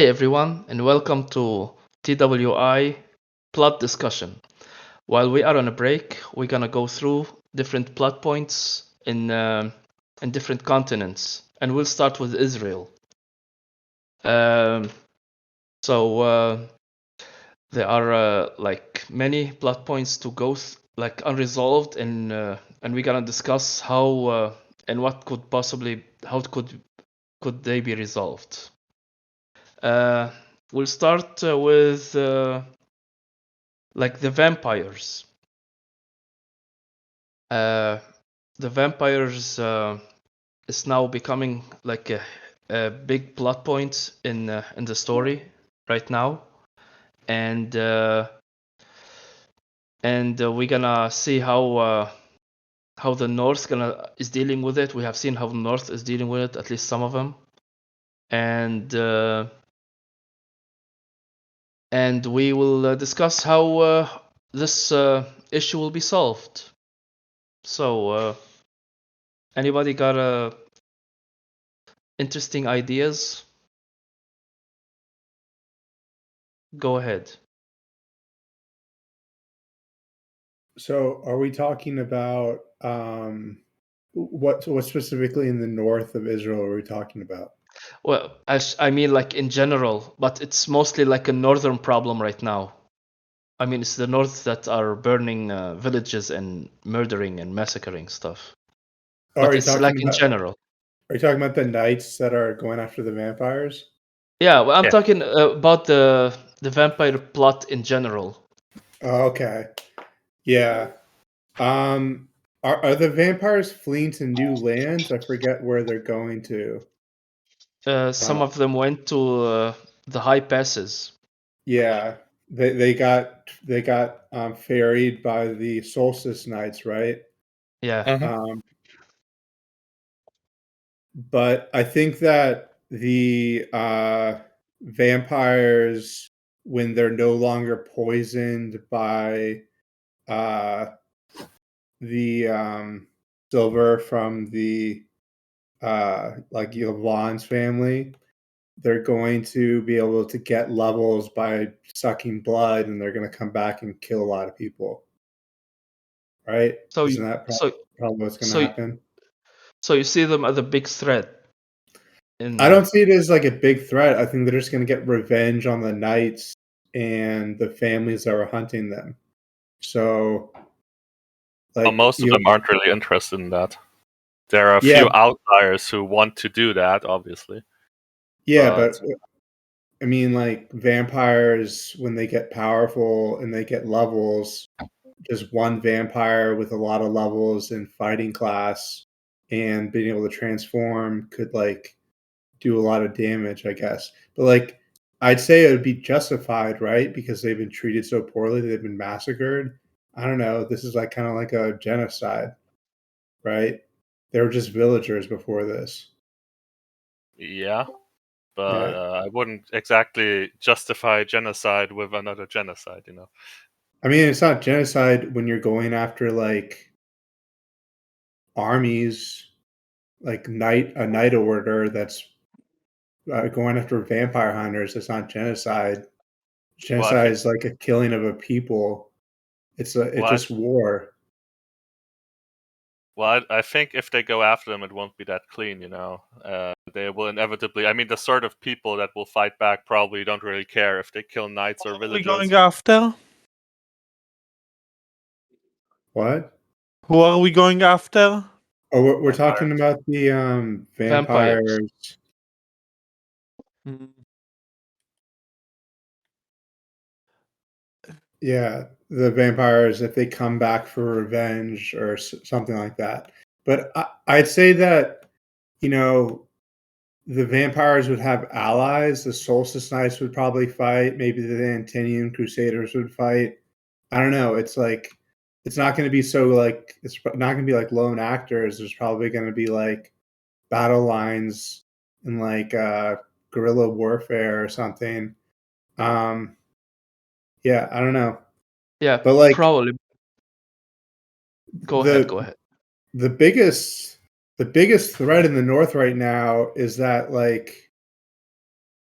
Hey everyone, and welcome to TWI plot discussion. While we are on a break, we're gonna go through different plot points in different continents, and we'll start with Israel. Um, so there are like many plot points to go like unresolved, and we're gonna discuss how and what could possibly how could they be resolved. Uh, we'll start with like the vampires. The vampires is now becoming like a big plot point in the story right now, and we're gonna see how the North is dealing with it. We have seen how the North is dealing with it, at least some of them, and we will discuss how this issue will be solved. So, anybody got interesting ideas? Go ahead. So, are we talking about what specifically in the north of Israel are we talking about? Well, I mean, like in general, but it's mostly like a northern problem right now. I mean, it's the north that are burning villages and murdering and massacring stuff. Are But you it's like talking in about general. the knights that are going after the vampires? Yeah, well, I'm Yeah. talking about the vampire plot in general. Oh, okay. Yeah. Are the vampires fleeing to new lands? I forget where they're going to. Some of them went to the high passes. Yeah. They got ferried by the solstice knights, right? Yeah. Um, but I think that the vampires, when they're no longer poisoned by uh, the silver from the like Yvonne's family, they're going to be able to get levels by sucking blood, and they're going to come back and kill a lot of people. Right? So Isn't you that so probably what's going to so happen? so you see them as a big threat in I don't see it as like a big threat. I think they're just going to get revenge on the knights and the families that were hunting them. So, Well, like, most of them aren't really interested in that. There are a yeah, few outliers who want to do that, obviously. yeah, But but I mean, like, vampires, when they get powerful and they get levels, just one vampire with a lot of levels in fighting class and being able to transform could, like, do a lot of damage, I guess. But, like, I'd say it would be justified, right? Because they've been treated so poorly, they've been massacred. I don't know. This is like kind of like a genocide, right? They were just villagers before this. yeah, but Yeah. I wouldn't exactly justify genocide with another genocide, I mean, it's not genocide when you're going after like armies, like a night order that's going after vampire hunters. It's not genocide. Well, I Genocide think, is like a killing of a people. It's well, I, just war. well, I think if they go after them, it won't be that clean. They will inevitably. I mean, the sort of people that will fight back probably don't really care if they kill knights or What are we going villagers. after? What? Who are we going after? Oh, we're talking Vampires. about the vampires. vampires. Mm, Yeah, the vampires if they come back for revenge or something like that. But I'd say that you know the vampires would have allies. The Solstice Knights would probably fight. Maybe the Antinian Crusaders would fight. I don't know. It's like it's not going to be so like it's not going to be like lone actors. There's probably going to be like battle lines and like guerrilla warfare or something. Um, yeah, I don't know, Yeah, but like probably. Go ahead. the Go ahead. the biggest the biggest threat in the north right now is that like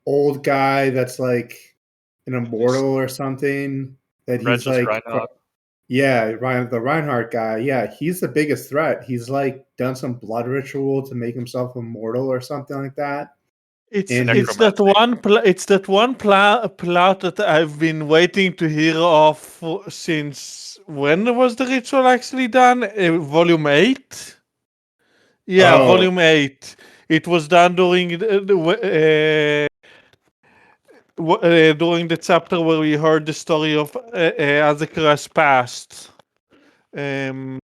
old guy that's like an immortal or something. That he's Regis like, Reinhardt. yeah, the Reinhardt guy. Yeah, he's the biggest threat. He's like done some blood ritual to make himself immortal or something like that. It's And it's he's that one plot that I've been waiting to hear of since when was the ritual actually done? Volume 8? Yeah, oh, Volume 8. It was done during during the chapter where we heard the story of Azekara's past. Um,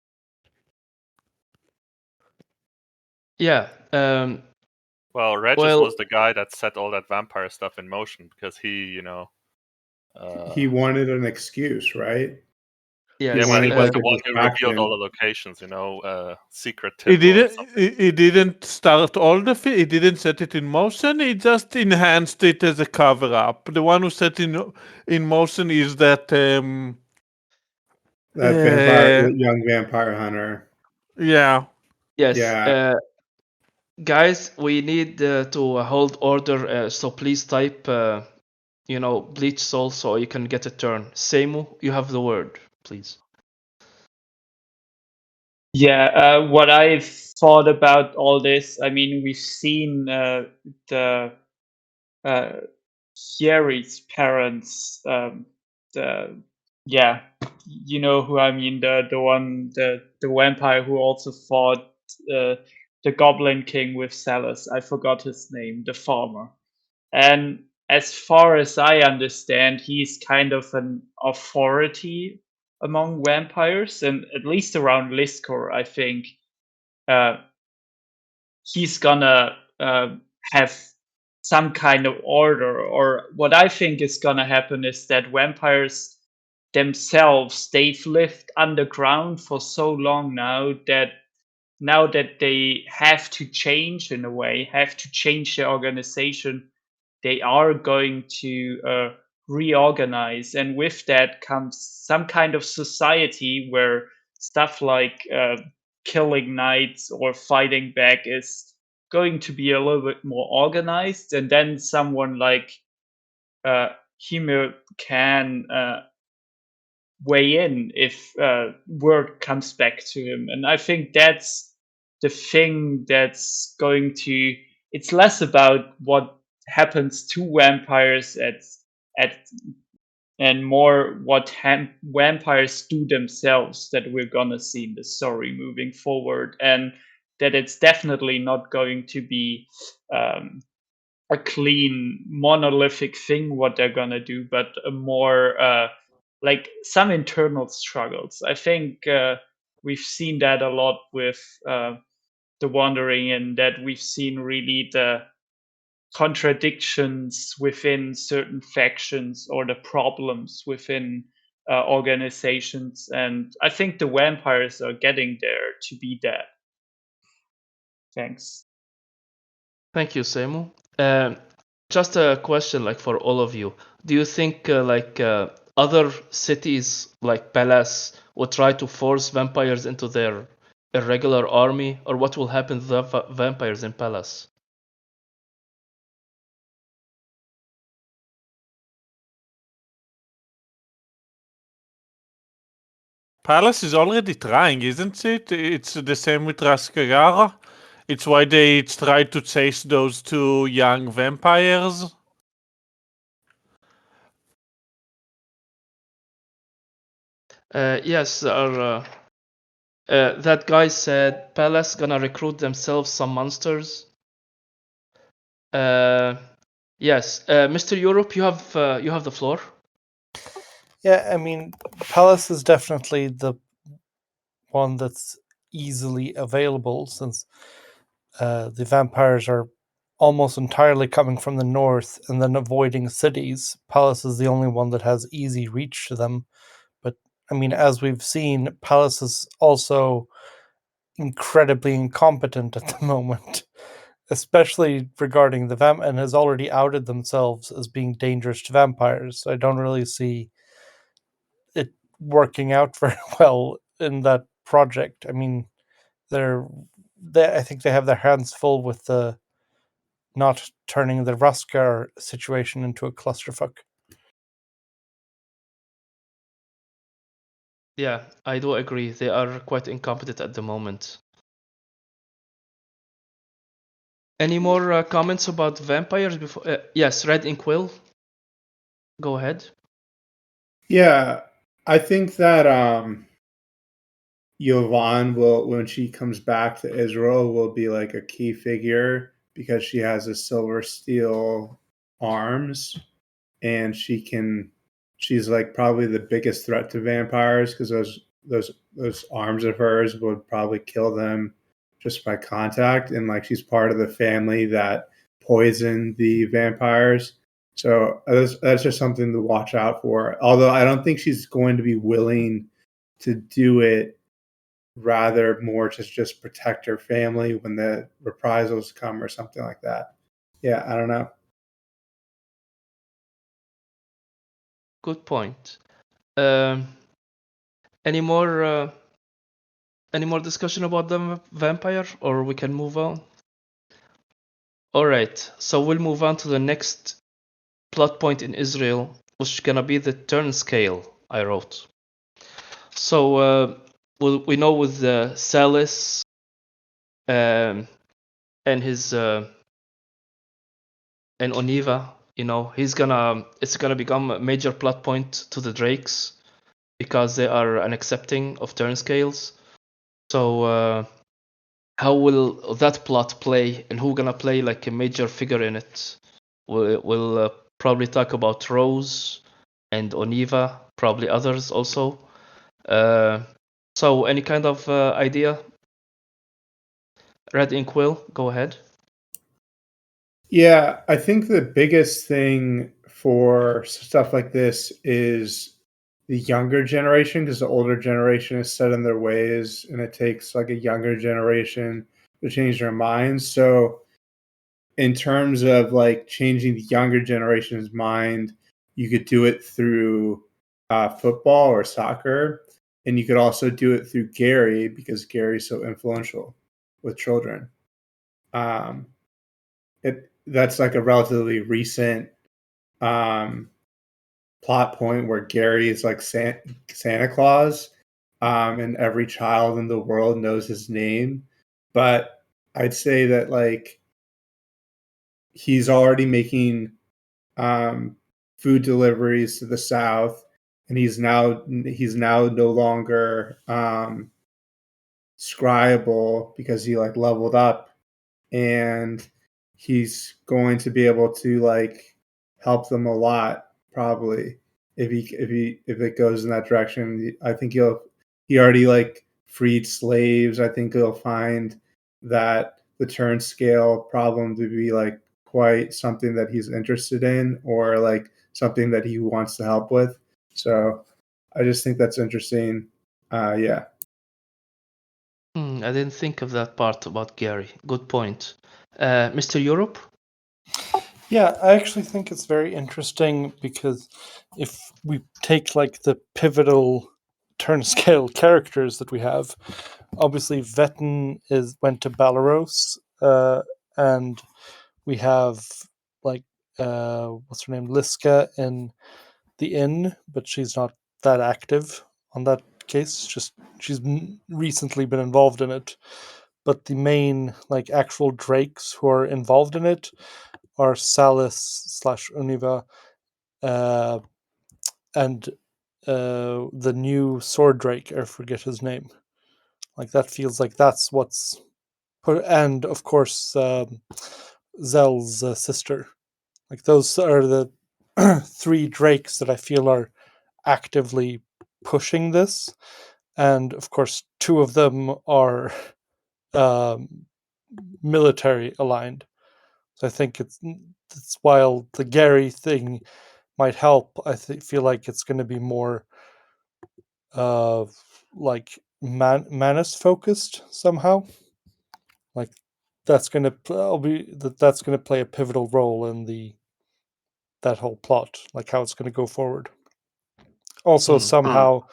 Yeah. Well, Regis Well, was the guy that set all that vampire stuff in motion because he he wanted an excuse, right? yes. yeah, well, he wanted was like the a one who revealed all distraction. the locations, secret It temple or didn't. something. It didn't start all the. It didn't set it in motion. It just enhanced it as a cover up. The one who set in motion is that. That vampire, young vampire hunter. Yeah. Yes. Yeah, Guys, we need to hold order. So please type, Bleach Soul, so you can get a turn. Seimu, you have the word, please. Yeah, what I've thought about all this, I mean, we've seen the Thierry's parents, yeah, you know who I mean, the vampire who also fought the Goblin King with Salus. I forgot his name, the farmer. And as far as I understand, he's kind of an authority among vampires, and at least around Liskor, I think uh, he's gonna have some kind of order. Or what I think is gonna happen is that vampires themselves, they've lived underground for so long now that they have to change in a way, have to change their organization, they are going to reorganize. And with that comes some kind of society where stuff like killing knights or fighting back is going to be a little bit more organized. And then someone like Hime can weigh in if word comes back to him. And I think that's the thing that's going to. It's less about what happens to vampires at and more what vampires do themselves that we're gonna see in the story moving forward, and that it's definitely not going to be a clean monolithic thing what they're gonna do, but a more like some internal struggles. I think we've seen that a lot with the Wandering, and that we've seen really the contradictions within certain factions or the problems within organizations. And I think the vampires are getting there to be that. Thanks. Thank you, Seimu. Just a question, like for all of you. Do you think other cities like Palace will try to force vampires into their irregular army, or what will happen to the vampires in Palace? Palace is already trying, isn't it? It's the same with Raskagara. It's why they try to chase those two young vampires. Yes, that guy said Palace gonna recruit themselves some monsters. Yes, Mr. Europe, you have the floor. Yeah, I mean, Palace is definitely the one that's easily available since the vampires are almost entirely coming from the north and then avoiding cities. Palace is the only one that has easy reach to them. But I mean, as we've seen, Palace is also incredibly incompetent at the moment, especially regarding the vamp, and has already outed themselves as being dangerous to vampires. So I don't really see it working out very well in that project. I mean, I think they have their hands full with the not turning the Roskar situation into a clusterfuck. Yeah, I do agree. They are quite incompetent at the moment. Any more comments about vampires before? Yes, Red Inkwell. Go ahead. Yeah, I think that Yovan will, when she comes back to Israel, will be like a key figure because she has a silver steel arms, and she's like probably the biggest threat to vampires because those arms of hers would probably kill them just by contact, and like she's part of the family that poisoned the vampires. So that's just something to watch out for. Although I don't think she's going to be willing to do it, rather more to just protect her family when the reprisals come or something like that. Yeah, I don't know. Good point. Any more discussion about the vampire, or we can move on? All right, so we'll move on to the next plot point in Izril, which is gonna be the turn scale I wrote. So we know with Salis and his and Oniva, it's gonna become a major plot point to the Drakes because they are unaccepting of turn scales. So how will that plot play, and who gonna play like a major figure in it? We'll probably talk about Rose and Oniva, probably others also. So any kind of idea? Red Inkwell, go ahead. Yeah, I think the biggest thing for stuff like this is the younger generation, because the older generation is set in their ways and it takes like a younger generation to change their minds. So in terms of like changing the younger generation's mind, you could do it through football or soccer, and you could also do it through Gary because Gary's so influential with children. Um, that's like a relatively recent plot point where Gary is like Santa Claus, and every child in the world knows his name. But I'd say that like he's already making food deliveries to the South, and he's now no longer scribable because he like leveled up, and he's going to be able to like help them a lot probably if it goes in that direction. I think he already like freed slaves. I think he'll find that the turn scale problem to be like quite something that he's interested in, or like something that he wants to help with. So I just think that's interesting. Yeah. I didn't think of that part about Gary. Good point. Mr. Europe? Yeah, I actually think it's very interesting because if we take like the pivotal turn scale characters that we have, obviously Vetten went to Balaros, and we have like what's her name, Liska in the inn, but she's not that active on that case. Just she's recently been involved in it, but the main like actual drakes who are involved in it are Salis / Univa, and the new sword drake. I forget his name. Like that feels like that's what's put, and of course Zell's sister. Like those are the three drakes that I feel are actively pushing this, and of course two of them are military aligned. So I think it's while the Gary thing might help, I feel like it's going to be more like Manus focused somehow. Like that's going to that's going to play a pivotal role in that whole plot, like how it's going to go forward. Also, somehow,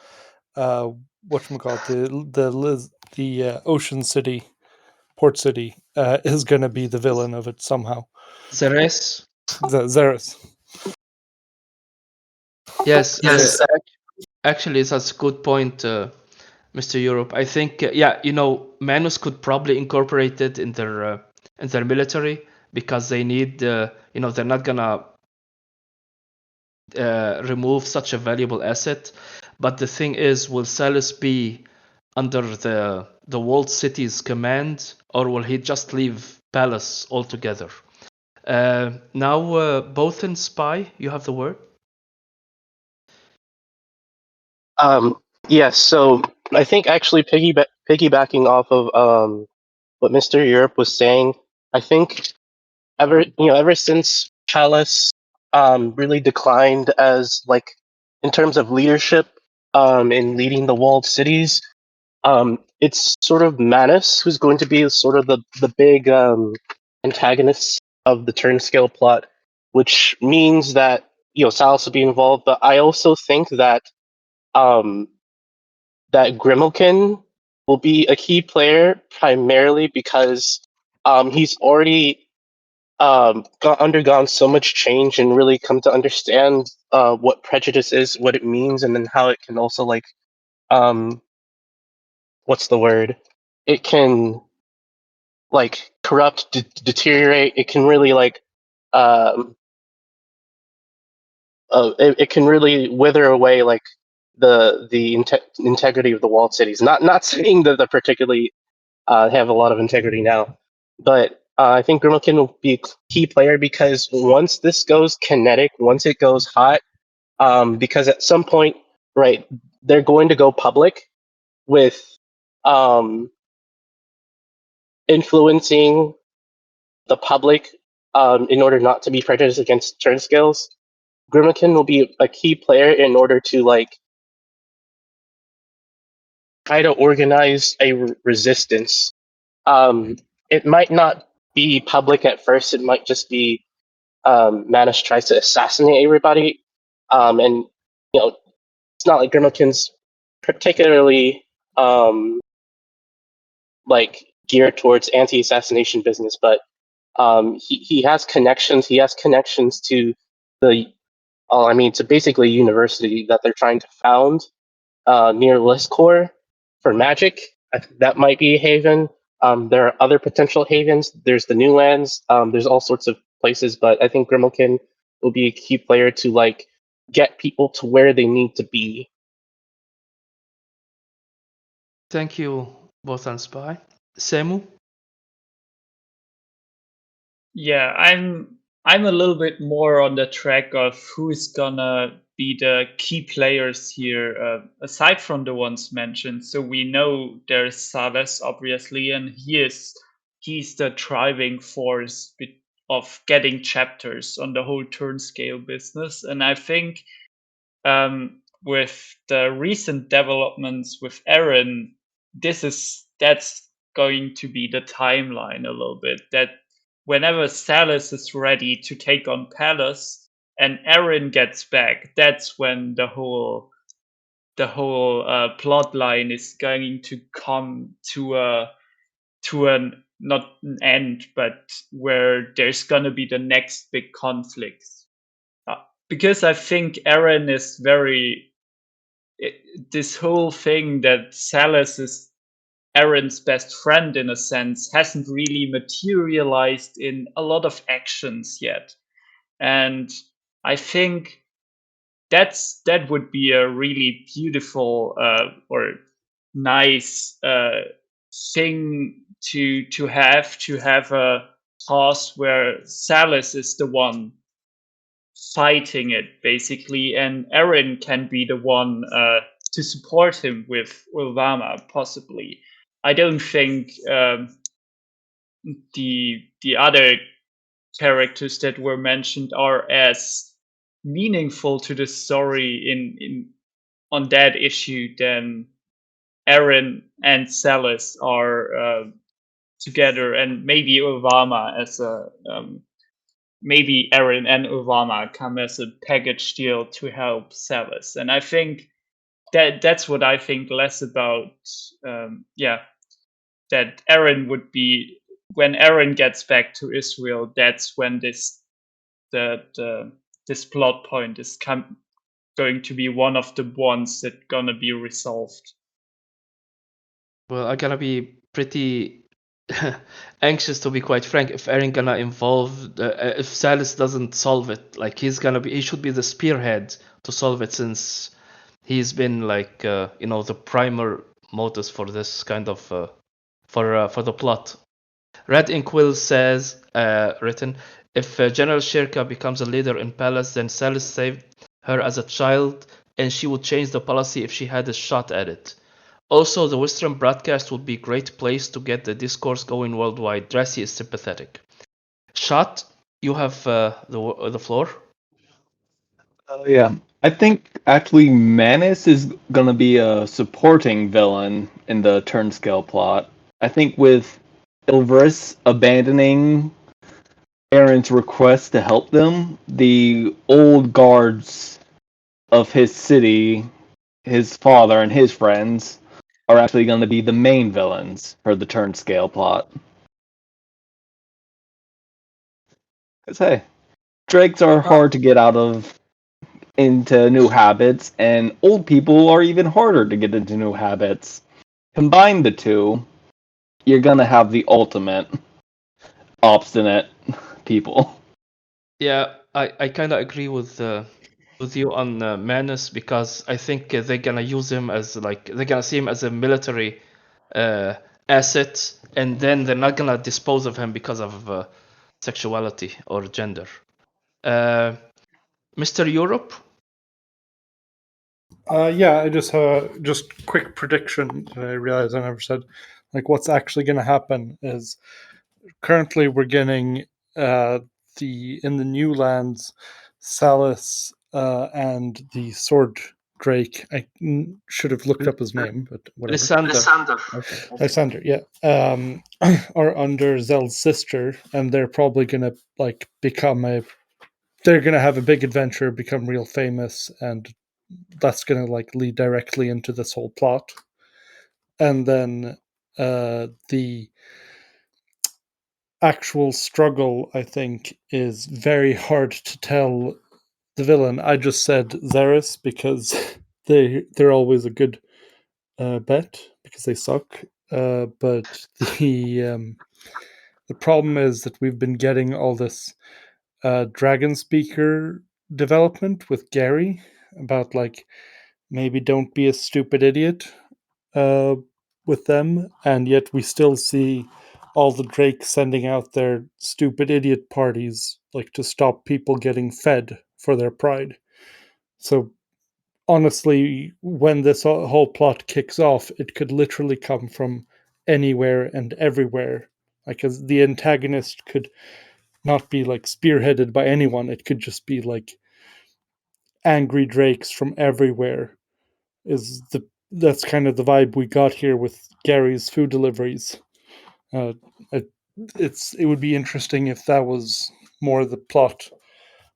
whatchamacallit, the Ocean City, Port City, is going to be the villain of it somehow. Zeres. Zeres. Yes. Actually, that's a good point, Mr. Europe. I think, Manus could probably incorporate it in their military because they need, they're not gonna remove such a valuable asset. But the thing is, will Salus be under the walled city's command, or will he just leave Palace altogether? Now, both in Spy, you have the word. Yes, so I think actually piggybacking off of what Mr. Europe was saying, I think ever since Chalice really declined as like in terms of leadership in leading the walled cities, it's sort of Manus who's going to be sort of the big antagonist of the turn-scale plot, which means that Salus will be involved, but I also think that um that Grimalkin will be a key player primarily because he's already undergone so much change and really come to understand what prejudice is, what it means, and then how it can also like what's the word? It can like corrupt, deteriorate. It can really like um, it can really wither away like the integrity of the walled cities. Not saying that they're particularly have a lot of integrity now. But I think Grimalkin will be a key player because once this goes kinetic, once it goes hot, because at some point, right, they're going to go public with influencing the public in order not to be prejudiced against turn scales. Grimalkin will be a key player in order to like try to organize a resistance. It might not be public at first. It might just be Manus tries to assassinate everybody, and it's not like Grimalkin's particularly like geared towards anti-assassination business, but he has connections. He has connections to to basically a university that they're trying to found near Listcore for magic. That might be a haven. There are other potential havens. There's the New Lands. There's all sorts of places, but I think Grimalkin will be a key player to like get people to where they need to be. Thank you, both on Spy. Semu? Yeah, I'm a little bit more on the track of who's gonna be the key players here, aside from the ones mentioned. So we know there's Salus, obviously, and he's the driving force of getting chapters on the whole turn scale business. And I think with the recent developments with Aaron, that's going to be the timeline a little bit. That whenever Salus is ready to take on Palace and Aaron gets back, that's when the whole plot line is going to come to an not an end, but where there's gonna be the next big conflict. Because I think Aaron is this whole thing that Salus is Aaron's best friend in a sense hasn't really materialized in a lot of actions yet. And I think that would be a really beautiful or nice thing to have a cause where Salus is the one fighting it basically, and Aaron can be the one to support him with Ulvama possibly. I don't think the other characters that were mentioned are as meaningful to the story in on that issue than Aaron and Salus are together, and maybe Ulvama as a maybe Aaron and Ulvama come as a package deal to help Salus. And I think that's what I think less about. That Aaron would be when Eren gets back to Israel, that's when this plot point is going to be one of the ones that gonna be resolved. Well, I'm gonna be pretty anxious, to be quite frank, if Eren gonna involve if Salis doesn't solve it. Like he should be the spearhead to solve it, since he's been like the primer motus for this kind of for the plot. Red Inkwell says, written, if General Shirka becomes a leader in Palace, then Salis saved her as a child, and she would change the policy if she had a shot at it. Also, the Western broadcast would be a great place to get the discourse going worldwide. Dressy is sympathetic. Shot, you have the floor. Yeah. I think actually Manus is gonna be a supporting villain in the Turnscale plot. I think with Ilveris abandoning Eren's request to help them, the old guards of his city, his father and his friends, are actually going to be the main villains for the Turnscale plot. Because hey, drakes are hard to get out of into new habits, and old people are even harder to get into new habits. Combine the two, you're gonna have the ultimate obstinate people. Yeah, I kind of agree with you on Manus, because I think they're gonna use him as they're gonna see him as a military asset, and then they're not gonna dispose of him because of sexuality or gender. Mr. Europe? Yeah, I just quick prediction. I realize I never said, like, what's actually going to happen is currently we're getting in the new lands, Salis and the sword drake. I should have looked up his name, but whatever. Lysander. Lysander, yeah, are under Zel's sister, and they're probably gonna they're gonna have a big adventure, become real famous, and that's gonna lead directly into this whole plot. And then the actual struggle, I think, is very hard to tell the villain. I just said Xeris because they're always a good bet because they suck. But the problem is that we've been getting all this dragon speaker development with Gary about maybe don't be a stupid idiot with them, and yet we still see all the Drakes sending out their stupid idiot parties to stop people getting fed for their pride. So honestly, when this whole plot kicks off, it could literally come from anywhere and everywhere. Because the antagonist could not be spearheaded by anyone. It could just be angry Drakes from everywhere. That's kind of the vibe we got here with Gary's food deliveries. It would be interesting if that was more the plot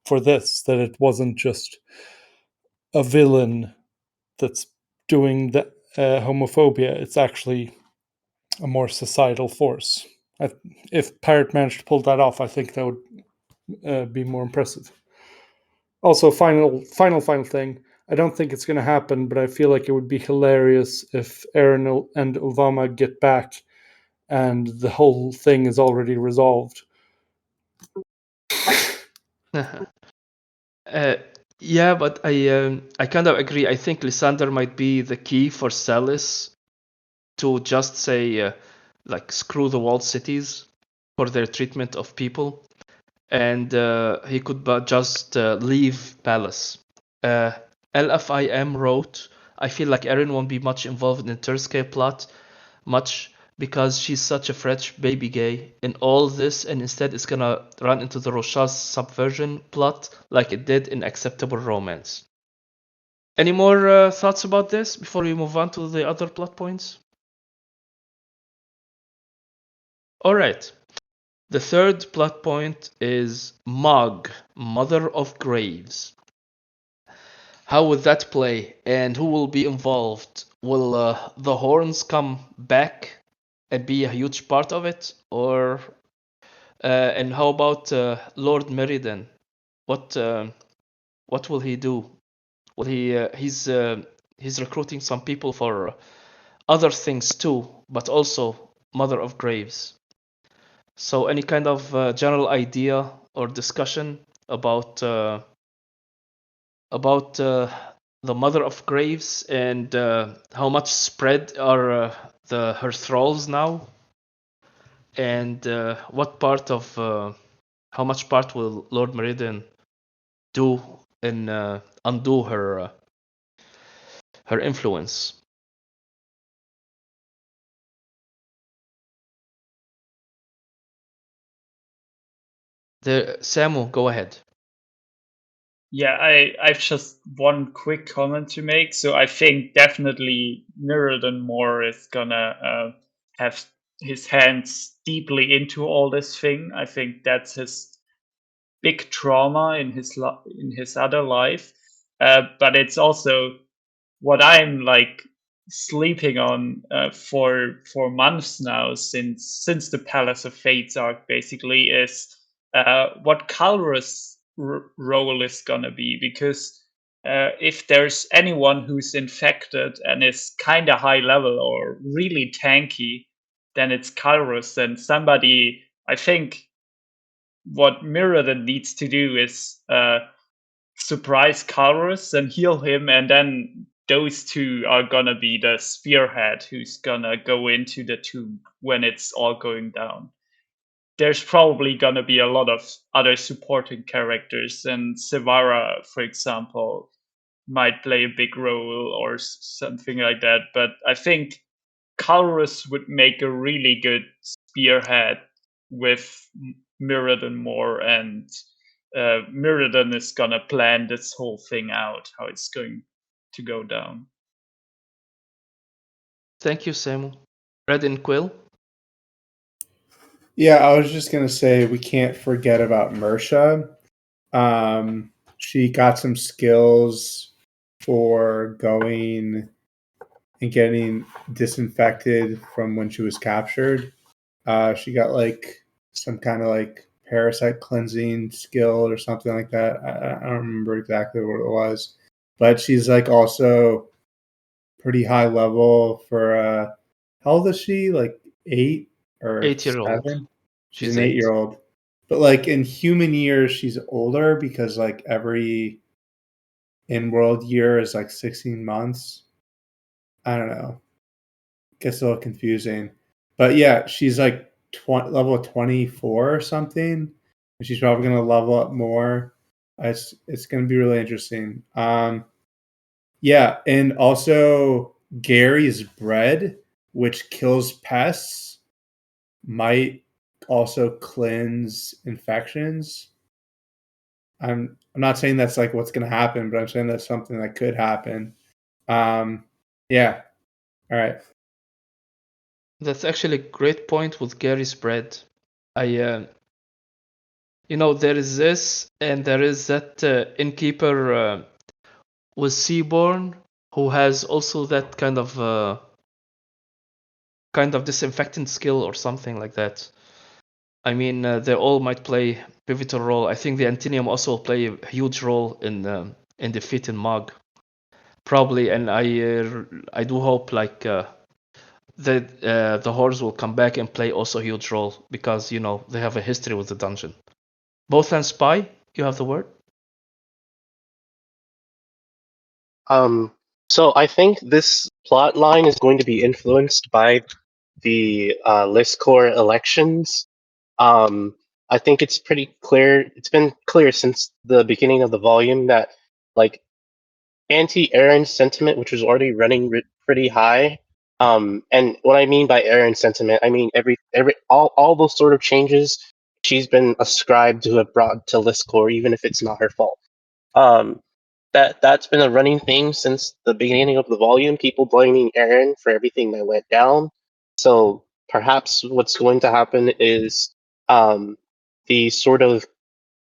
for this, that it wasn't just a villain that's doing the homophobia. It's actually a more societal force. If Pirate managed to pull that off, I think that would be more impressive. Also, final thing. I don't think it's going to happen, but I feel like it would be hilarious if Eren and Ovama get back and the whole thing is already resolved. Yeah, but I kind of agree. I think Lysander might be the key for Salis to just say screw the walled cities for their treatment of people, and he could just leave Palace. LFIM wrote, I feel like Eren won't be much involved in the Turnscale plot much because she's such a fresh baby gay in all this, and instead it's gonna run into the Rosha's subversion plot like it did in Acceptable Romance. Any more thoughts about this before we move on to the other plot points? Alright. The third plot point is Mog, Mother of Graves. How would that play, and who will be involved? Will the Horns come back and be a huge part of it, or and how about Lord Meriden? What will he do? Will he? He's recruiting some people for other things too, but also Mother of Graves. So, any kind of general idea or discussion about the Mother of Graves and how much spread are her thralls now, and what part of how much part will Lord Meriden do in undo her influence? Samu, go ahead. Yeah, I've just one quick comment to make. So I think definitely Mirrodin Moore is gonna have his hands deeply into all this thing. I think that's his big trauma in his other life. But it's also what I'm like sleeping on for months now, since the Palace of Fates arc basically, is what Calrus' role is gonna be, because if there's anyone who's infected and is kind of high level or really tanky, then it's Calrus. And somebody, I think, what Mirrodin needs to do is surprise Calrus and heal him, and then those two are gonna be the spearhead who's gonna go into the tomb when it's all going down. There's probably gonna be a lot of other supporting characters, and Sevara, for example, might play a big role or something like that. But I think Calrus would make a really good spearhead with Mirrodin Moore, and Mirrodin is gonna plan this whole thing out, how it's going to go down. Thank you, Samu. Red and Quill. Yeah, I was just gonna say we can't forget about Mersha. She got some skills for going and getting disinfected from when she was captured. She got like some kind of like parasite cleansing skill or something like that. I don't remember exactly what it was, but she's like also pretty high level for how old is she? Like 8 or 8-year-old. 7? She's She's an 8. 8-year-old. But like in human years, she's older because like every in world year is like 16 months. I don't know. Gets a little confusing. But yeah, she's like level 24 or something. And she's probably going to level up more. It's going to be really interesting. Yeah, and also Gary's bread, which kills pests, might also cleanse infections. I'm not saying that's like what's going to happen, but I'm saying that's something that could happen. Yeah. All right. That's actually a great point with Gary's bread. I there is this, and there is that innkeeper with Seaborn, who has also that kind of disinfectant skill or something like that. I mean, they all might play pivotal role. I think the Antinium also will play a huge role in defeating Mog, probably. And I do hope like that the Hordes will come back and play also a huge role, because they have a history with the dungeon. Both and Spy, you have the word. So I think this plot line is going to be influenced by the list core elections. I think it's pretty clear. It's been clear since the beginning of the volume that like anti-Aaron sentiment, which was already running pretty high. And what I mean by Aaron sentiment, I mean every all those sort of changes she's been ascribed to have brought to list core, even if it's not her fault. Um, that's been a running thing since the beginning of the volume. People blaming Aaron for everything that went down. So perhaps what's going to happen is the sort of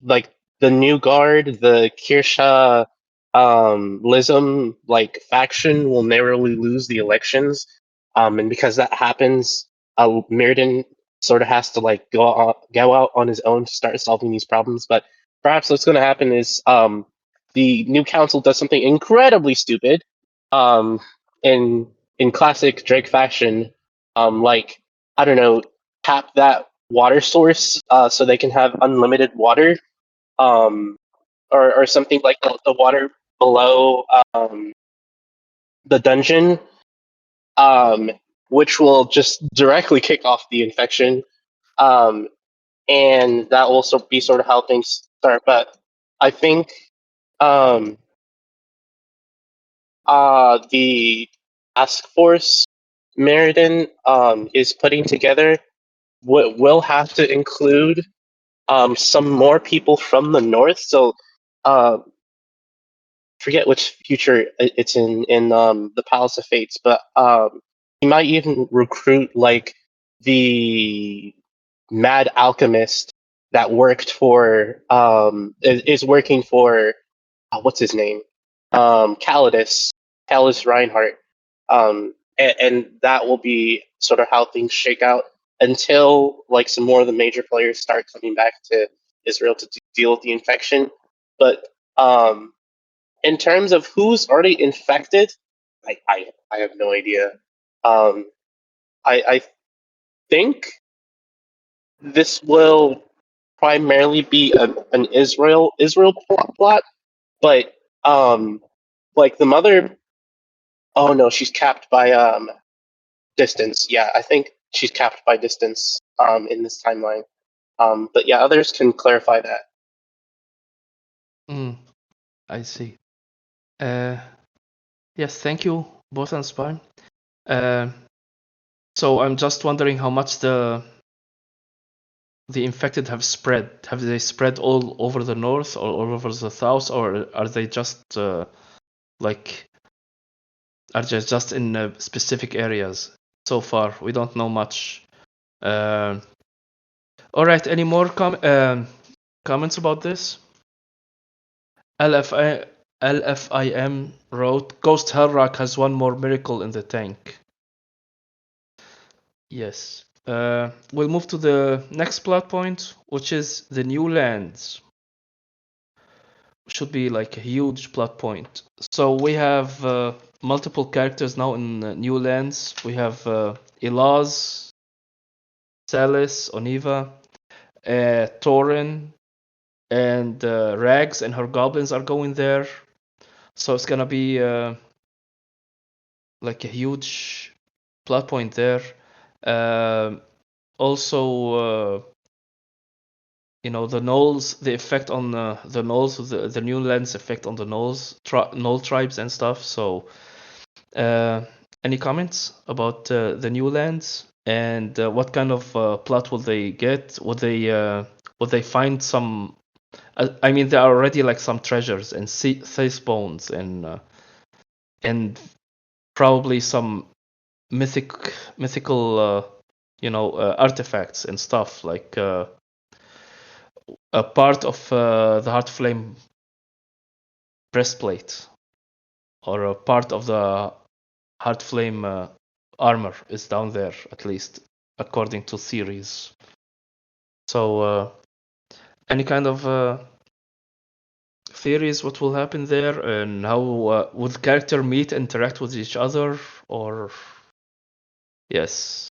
like the new guard, the Kirsha Lism like faction will narrowly lose the elections. And because that happens, Mirrodin sort of has to like go out on his own to start solving these problems. But perhaps what's going to happen is the new council does something incredibly stupid, in classic Drake fashion, like I don't know, tap that water source so they can have unlimited water, or something like the water below the dungeon, which will just directly kick off the infection, and that will be sort of how things start. But I think um, the task force Meriden is putting together will have to include some more people from the north. So forget which future it's in the Palace of Fates, but he might even recruit like the mad alchemist that worked for is working for what's his name, Calidus Reinhardt, and that will be sort of how things shake out until like some more of the major players start coming back to Israel to deal with the infection. But in terms of who's already infected, I have no idea. I think this will primarily be an Israel plot, but like the mother. Oh no, she's capped by distance. Yeah, I think she's capped by distance in this timeline. But yeah, others can clarify that. I see. Yes, thank you, both and Spine. So I'm just wondering how much the infected have spread. Have they spread all over the north or all over the south, or are they just like are they just in specific areas? So far, we don't know much. All right, any more comments about this? LFIM wrote, Ghost Hellrock has one more miracle in the tank. Yes. We'll move to the next plot point, which is the new lands. Should be like a huge plot point. So we have multiple characters now in new lands. We have Ilaz, Salis, Oniva, Torin, and Rags and her goblins are going there. So it's gonna be like a huge plot point there. Also, the gnolls, the effect on the gnolls, the new lands effect on the gnolls, gnoll tribes and stuff. So, any comments about the new lands and what kind of plot will they get? Would they find some? I mean, there are already like some treasures and thief bones and probably some mythical artifacts and stuff like a part of the Heartflame breastplate or a part of the Heartflame armor is down there, at least according to theories. So any kind of theories what will happen there, and how would character meet, interact with each other, or yes?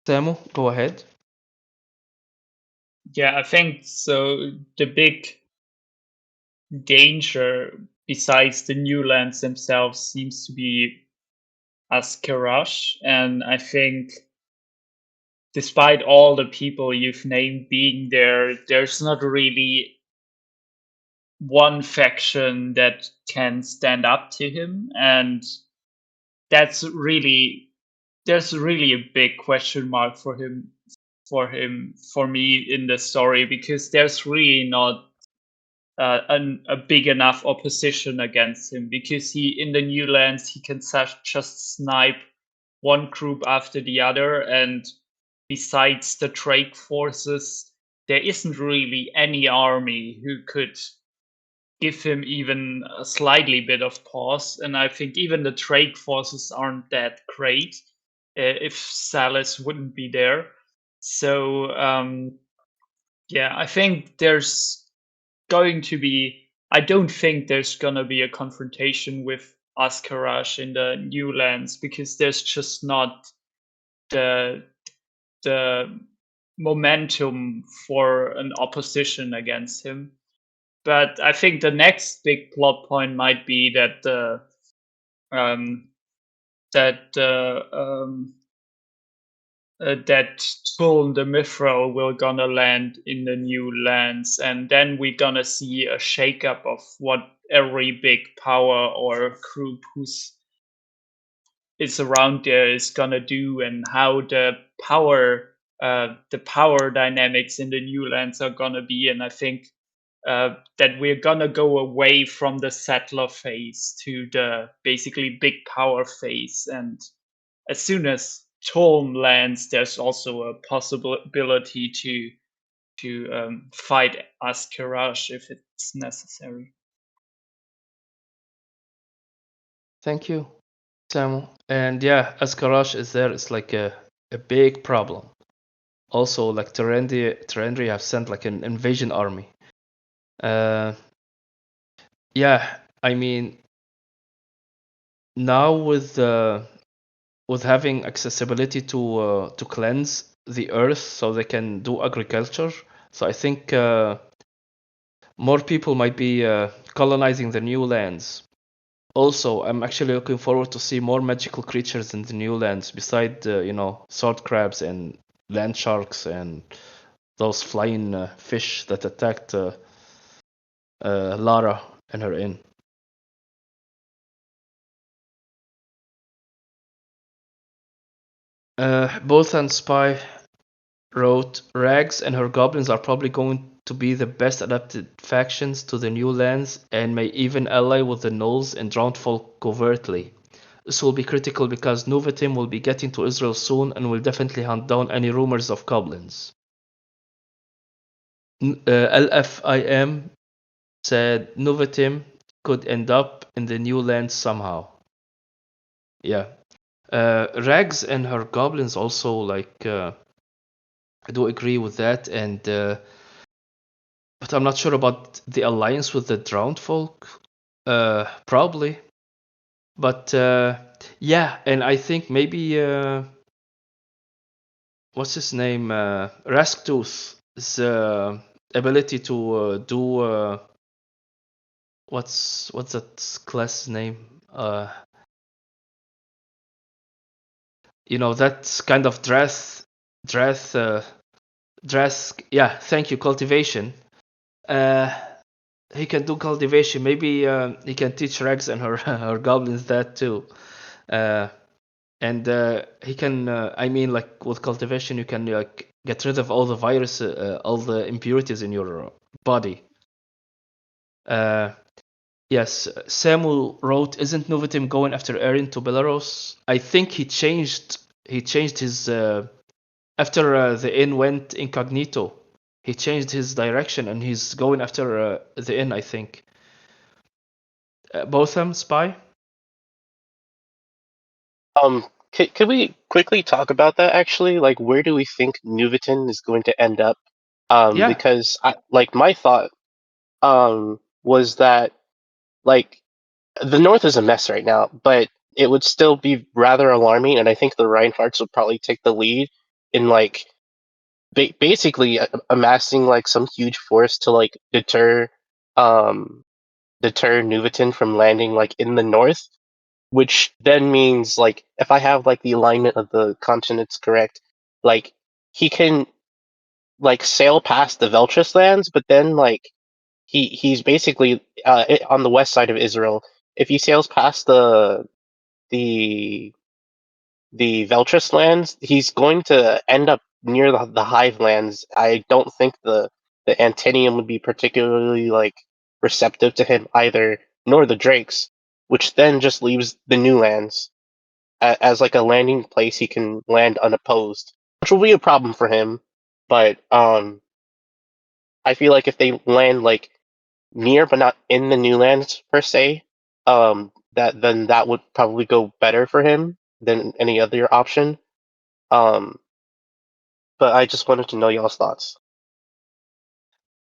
Samu, go ahead. Yeah, I think so. The big danger, besides the new lands themselves, seems to be Askerash, and I think despite all the people you've named being there, there's not really one faction that can stand up to him, and there's really a big question mark for me in the story, because there's really not a big enough opposition against him, because he in the new lands he can just snipe one group after the other, and besides the Drake forces, there isn't really any army who could give him even a slightly bit of pause. And I think even the Drake forces aren't that great if Salas wouldn't be there. So yeah, I think there's going to be. I don't think there's gonna be a confrontation with Askarash in the new lands because there's just not the momentum for an opposition against him. But I think the next big plot point might be that that Tuln the Mithril will gonna land in the new lands, and then we're gonna see a shakeup of what every big power or group who's is around there is gonna do, and how the power dynamics in the new lands are gonna be. And I think that we're gonna go away from the settler phase to the basically big power phase. And as soon as Torm lands, there's also a possibility to fight Askerash if it's necessary. Thank you, Samu. And yeah, Askarash is there. It's like a big problem. Also, like Terendri have sent like an invasion army. Yeah, I mean, now with having accessibility to cleanse the earth so they can do agriculture, so I think more people might be colonizing the new lands. Also, I'm actually looking forward to see more magical creatures in the new lands beside sword crabs and land sharks and those flying fish that attacked Lara and her inn. Both and Spy wrote, Rags and her goblins are probably going to be the best adapted factions to the new lands and may even ally with the gnolls and drowned folk covertly. This will be critical because Nuvatim will be getting to Izril soon and will definitely hunt down any rumors of goblins. LFIM said Nuvatim could end up in the new lands somehow. Yeah. Rags and her goblins also, like, I do agree with that, and but I'm not sure about the alliance with the drowned folk. Probably, but yeah, and I think maybe what's his name? Rasktooth's ability to do what's that class name? That kind of dress. Yeah, thank you. Cultivation. He can do cultivation. Maybe he can teach Rex and her her goblins that too. And he can. I mean, like with cultivation, you can like get rid of all the virus, all the impurities in your body. Yes, Samu wrote, "Isn't Nuvatim going after Erin to Belarus?" I think he changed his after the inn went incognito. He changed his direction and he's going after the inn, I think. Botham, Spy? Could we quickly talk about that actually? Like, where do we think Nuvitin is going to end up? Yeah. Because my thought was that like the North is a mess right now, but it would still be rather alarming, and I think the Reinhardts would probably take the lead in like basically amassing like some huge force to like deter Nuvitin from landing like in the North, which then means like if I have like the alignment of the continents correct, like he can like sail past the Veltris lands, but then like he's basically on the west side of Israel. If he sails past the Veltris lands, he's going to end up near the Hive lands. I don't think the Antinium would be particularly like receptive to him either, nor the Drakes, which then just leaves the new lands as like a landing place he can land unopposed. which will be a problem for him. But I feel like if they land like near but not in the new lands per se, that would probably go better for him than any other option. But I just wanted to know y'all's thoughts.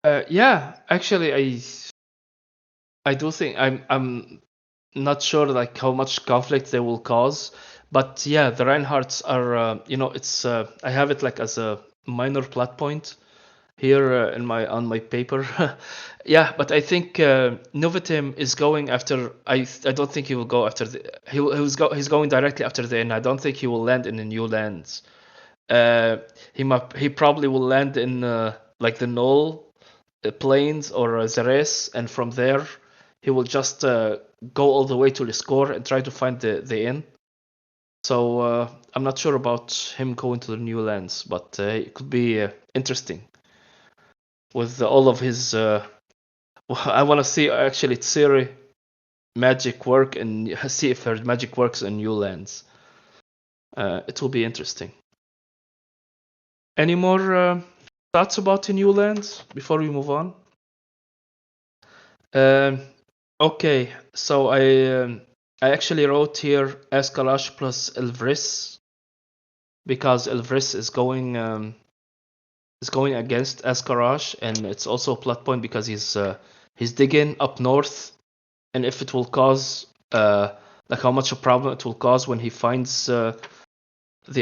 Yeah, actually, I do think I'm not sure like how much conflict they will cause, but yeah, the Reinhardts are it's I have it like as a minor plot point here in on my paper. Yeah, but I think Novotim is going after. I don't think he will go after the. He's going directly after the end. I don't think he will land in the new lands. He probably will land in like the Null plains or Zeres, and from there he will just go all the way to Liscor and try to find the inn. So I'm not sure about him going to the new lands, but it could be interesting with all of his. I want to see actually Tsiri magic work and see if her magic works in new lands. It will be interesting. Any more thoughts about the new lands before we move on? Okay, so I actually wrote here Askelash plus Elvris because Elvris is going against Askelash, and it's also a plot point because he's digging up north, and if it will cause like how much a problem it will cause when he finds the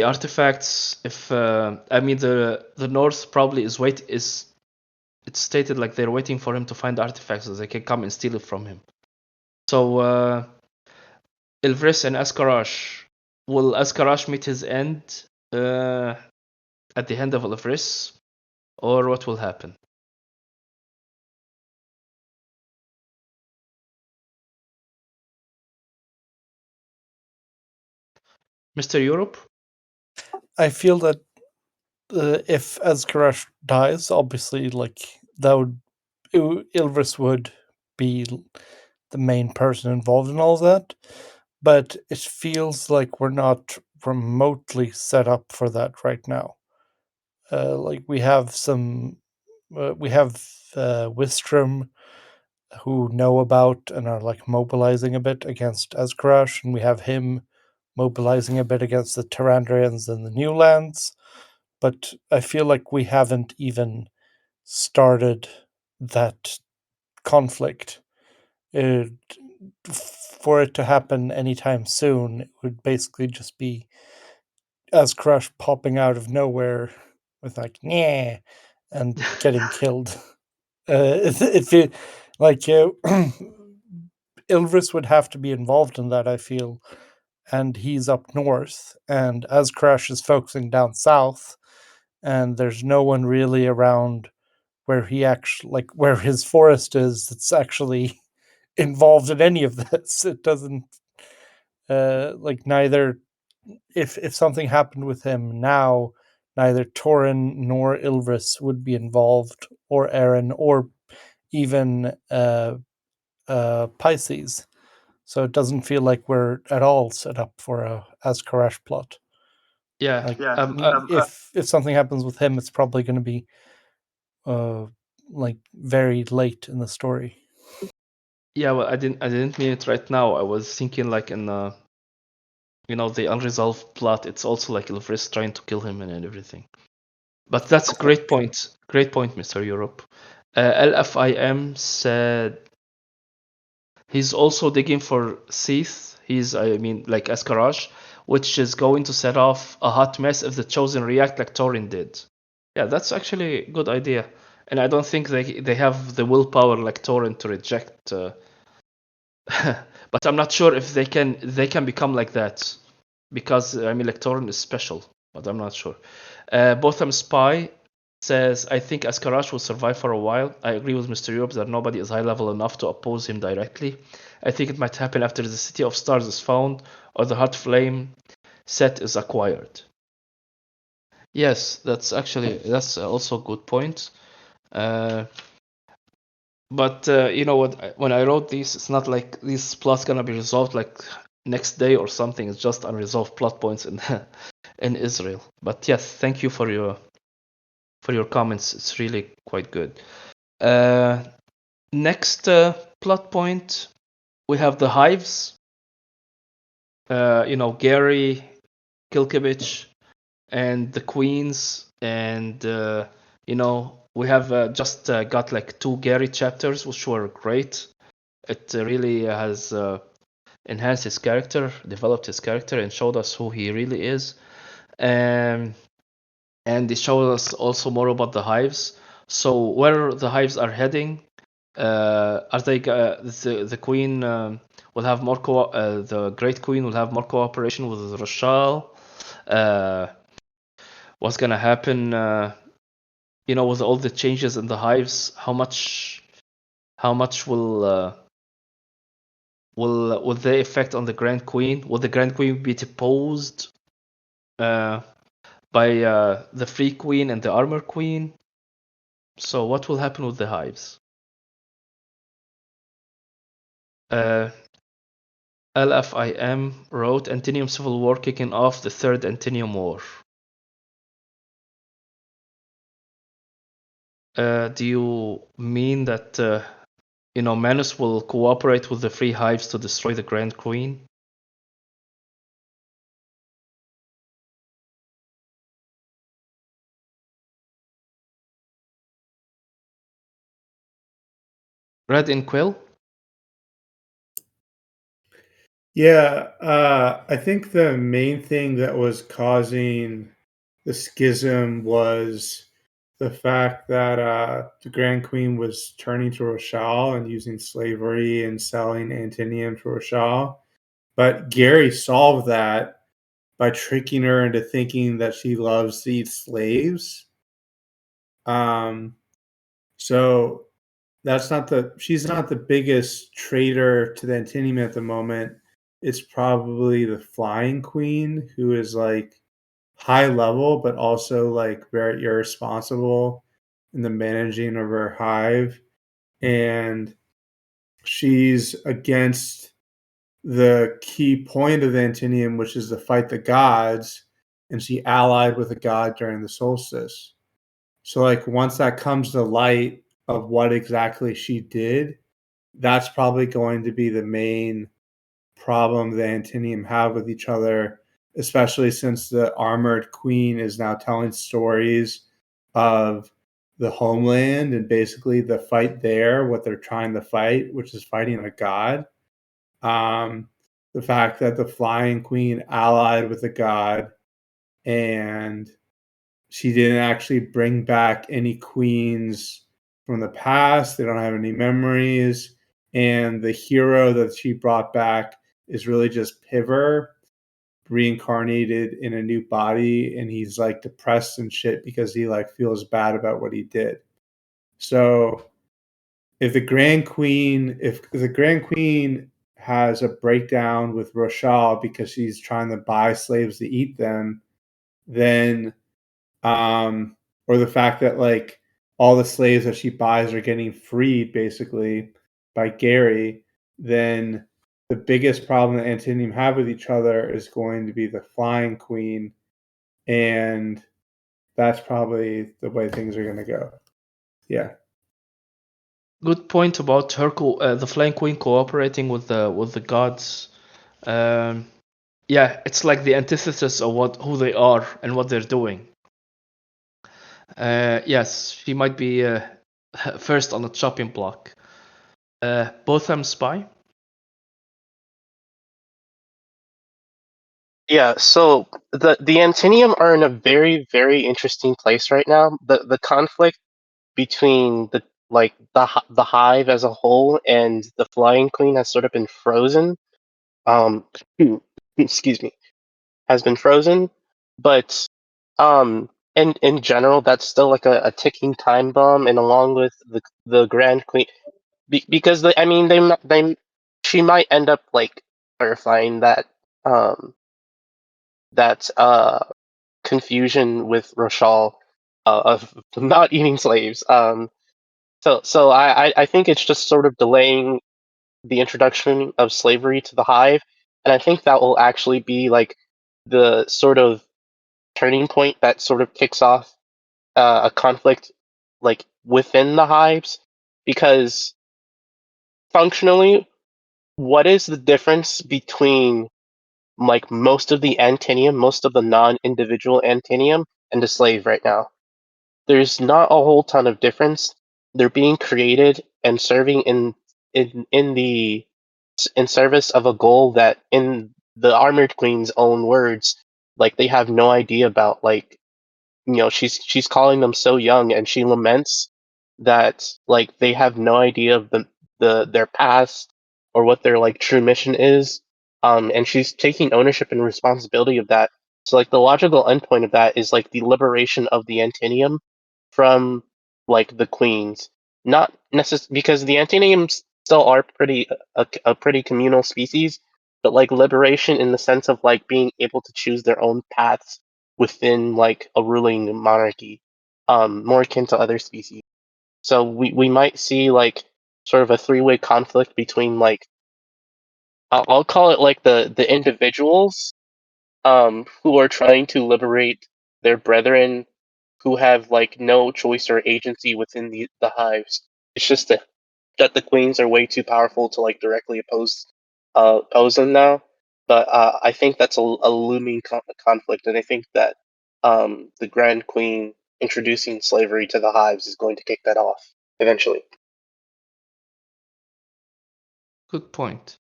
artifacts. If I mean the north probably is it's stated like they're waiting for him to find artifacts so they can come and steal it from him. So Ilvris and Askarash. Will Askarash meet his end at the hand of Ilvris, or what will happen? Mr. Europe? I feel that if Azkarash dies, obviously, like that would Ilvris would be the main person involved in all of that, but it feels like we're not remotely set up for that right now. Like we have Wistrom who know about and are like mobilizing a bit against Azkarash, and we have him mobilizing a bit against the Tyrandrians and the New Lands. But I feel like we haven't even started that conflict. For it to happen anytime soon, it would basically just be Azkarash popping out of nowhere with like "yeah" and getting killed. It feel like Ilvris would have to be involved in that, I feel, and he's up north, and Azkarash is focusing down south, and there's no one really around where he actually where his forest is that's actually involved in any of this. It doesn't neither if something happened with him now, neither Torin nor Ilvris would be involved, or Aaron, or even Pisces. So it doesn't feel like we're at all set up for a Azkarash plot. Yeah. If something happens with him, it's probably going to be very late in the story. Yeah, well, I didn't mean it right now. I was thinking like in the unresolved plot. It's also like Ilvris trying to kill him and everything. But that's a great point. Great point, Mr. Europe. LFIM said he's also digging for Seath. Like Askarash, which is going to set off a hot mess if the Chosen react like Torin did. Yeah, that's actually a good idea. And I don't think they have the willpower like Torin to reject. But I'm not sure if they can become like that, because like Torin is special, but I'm not sure. Botham Spy says, I think Askarash will survive for a while. I agree with Mr. Europe that nobody is high level enough to oppose him directly. I think it might happen after the City of Stars is found or the Hot Flame set is acquired. Yes, that's also a good point. But you know what? When I wrote these, it's not like these plots gonna be resolved like next day or something. It's just unresolved plot points in Israel. But yes, thank you for your comments. It's really quite good. Next plot point, we have the hives. Gary, Kilkevich, and the queens, and we have just got like 2 Gary chapters, which were great. It really has enhanced his character, developed his character, and showed us who he really is. And it showed us also more about the hives. So where the hives are heading, are they the queen will have more the great queen will have more cooperation with Rochelle. What's gonna happen with all the changes in the hives? How much will they affect on the Grand Queen? Will the Grand Queen be deposed by the Free Queen and the Armor Queen? So what will happen with the hives? LFIM wrote Antinium Civil War kicking off the Third Antinium War. Do you mean that Manus will cooperate with the Free Hives to destroy the Grand Queen? Red Inquill? Yeah, I think the main thing that was causing the schism was the fact that the Grand Queen was turning to Rochelle and using slavery and selling Antinium to Rochelle. But Gary solved that by tricking her into thinking that she loves to eat slaves. So she's not the biggest traitor to the Antinium at the moment. It's probably the Flying Queen, who is like high level, but also like very irresponsible in the managing of her hive. And she's against the key point of the Antinium, which is to fight the gods, and she allied with a god during the solstice. So like once that comes to light of what exactly she did, that's probably going to be the main problem the Antinium have with each other, especially since the Armored Queen is now telling stories of the homeland and basically the fight there, what they're trying to fight, which is fighting a god. The fact that the Flying Queen allied with a god and she didn't actually bring back any queens from the past. They don't have any memories. And the hero that she brought back is really just Piver reincarnated in a new body, and he's like depressed and shit because he like feels bad about what he did. So if the Grand Queen has a breakdown with Rochelle because she's trying to buy slaves to eat them, then or the fact that like all the slaves that she buys are getting freed basically by Gary, then the biggest problem that Antinium have with each other is going to be the Flying Queen, and that's probably the way things are going to go. Yeah. Good point about her the Flying Queen cooperating with the gods. Yeah, it's like the antithesis of who they are and what they're doing. Yes, she might be first on the chopping block. Botham Spy? Yeah, so the Antinium are in a very, very interesting place right now. The conflict between the hive as a whole and the Flying Queen has sort of been frozen. Excuse me, has been frozen, but in general, that's still like a ticking time bomb, and along with the Grand Queen, because she might end up like clarifying that confusion with Rochelle of not eating slaves. So I think it's just sort of delaying the introduction of slavery to the hive, and I think that will actually be like the sort of turning point that sort of kicks off a conflict like within the hives, because functionally, what is the difference between like most of the Antinium, most of the non-individual Antinium, and the slave right now? There's not a whole ton of difference. They're being created and serving in service of a goal that, in the Armored Queen's own words, like they have no idea about. Like, she's calling them so young, and she laments that like they have no idea of their past or what their like true mission is. And she's taking ownership and responsibility of that. So like the logical endpoint of that is like the liberation of the Antinium from like the queens. Not necessarily because the Antiniums still are a pretty communal species, but like liberation in the sense of like being able to choose their own paths within like a ruling monarchy, more akin to other species. So we might see like sort of a three-way conflict between like I'll call it like the individuals who are trying to liberate their brethren who have like no choice or agency within the hives. It's just that the queens are way too powerful to like directly oppose them now. But I think that's a looming conflict, and I think that the Grand Queen introducing slavery to the hives is going to kick that off eventually. Good point.